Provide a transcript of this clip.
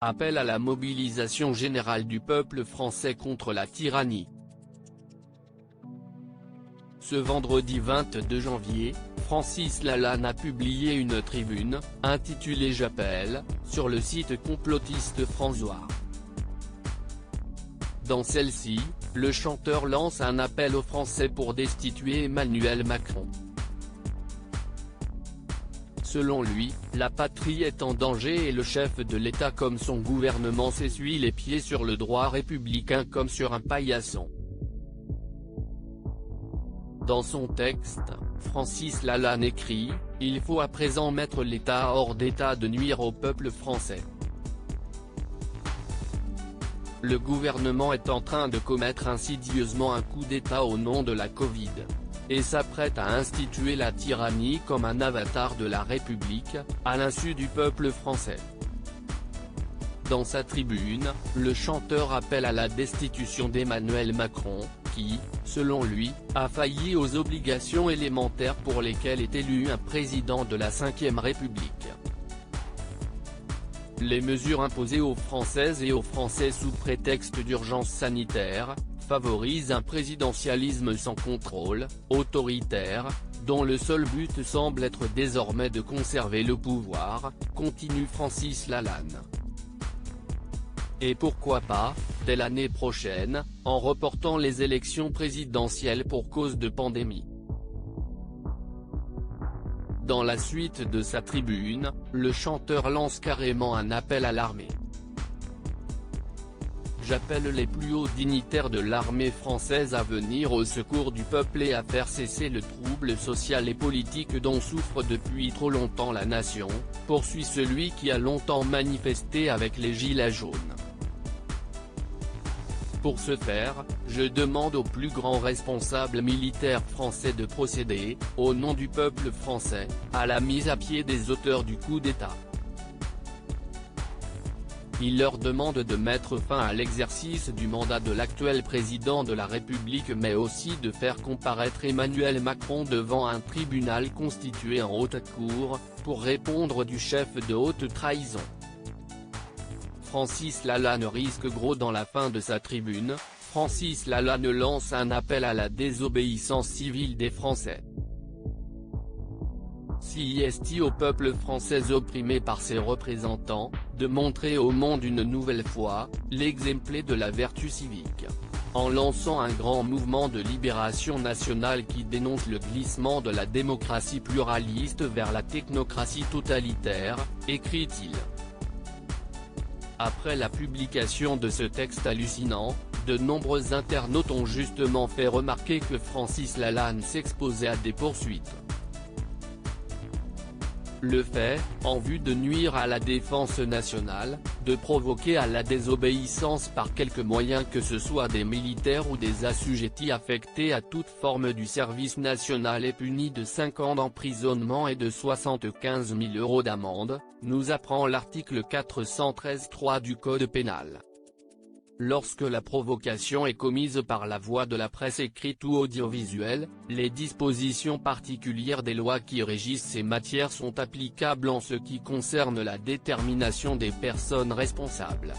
appelle à la mobilisation générale du peuple français contre la tyrannie. Ce vendredi 22 janvier, Francis Lalanne a publié une tribune, intitulée « J'appelle », sur le site complotiste François. Dans celle-ci, le chanteur lance un appel aux Français pour destituer Emmanuel Macron. Selon lui, la patrie est en danger et le chef de l'État comme son gouvernement s'essuie les pieds sur le droit républicain comme sur un paillasson. Dans son texte, Francis Lalanne écrit « Il faut à présent mettre l'État hors d'état de nuire au peuple français. Le gouvernement est en train de commettre insidieusement un coup d'État au nom de la Covid. Et s'apprête à instituer la tyrannie comme un avatar de la République, à l'insu du peuple français. » Dans sa tribune, le chanteur appelle à la destitution d'Emmanuel Macron, qui, selon lui, a failli aux obligations élémentaires pour lesquelles est élu un président de la Ve République. Les mesures imposées aux Françaises et aux Français sous prétexte d'urgence sanitaire, favorisent un présidentialisme sans contrôle, autoritaire, dont le seul but semble être désormais de conserver le pouvoir, continue Francis Lalanne. Et pourquoi pas, dès l'année prochaine, en reportant les élections présidentielles pour cause de pandémie. Dans la suite de sa tribune, le chanteur lance carrément un appel à l'armée. J'appelle les plus hauts dignitaires de l'armée française à venir au secours du peuple et à faire cesser le trouble social et politique dont souffre depuis trop longtemps la nation, poursuit celui qui a longtemps manifesté avec les gilets jaunes. Pour ce faire, je demande aux plus grands responsables militaires français de procéder, au nom du peuple français, à la mise à pied des auteurs du coup d'État. Il leur demande de mettre fin à l'exercice du mandat de l'actuel président de la République mais aussi de faire comparaître Emmanuel Macron devant un tribunal constitué en haute cour, pour répondre du chef de haute trahison. Francis Lalanne risque gros dans la fin de sa tribune. Francis Lalanne lance un appel à la désobéissance civile des Français. CIST au peuple français opprimé par ses représentants, de montrer au monde une nouvelle fois, l'exemple de la vertu civique. En lançant un grand mouvement de libération nationale qui dénonce le glissement de la démocratie pluraliste vers la technocratie totalitaire, écrit-il. Après la publication de ce texte hallucinant, de nombreux internautes ont justement fait remarquer que Francis Lalanne s'exposait à des poursuites. Le fait, en vue de nuire à la défense nationale, de provoquer à la désobéissance par quelque moyen que ce soit des militaires ou des assujettis affectés à toute forme du service national est puni de 5 ans d'emprisonnement et de 75 000 € d'amende, nous apprend l'article 413-3 du Code pénal. Lorsque la provocation est commise par la voie de la presse écrite ou audiovisuelle, les dispositions particulières des lois qui régissent ces matières sont applicables en ce qui concerne la détermination des personnes responsables.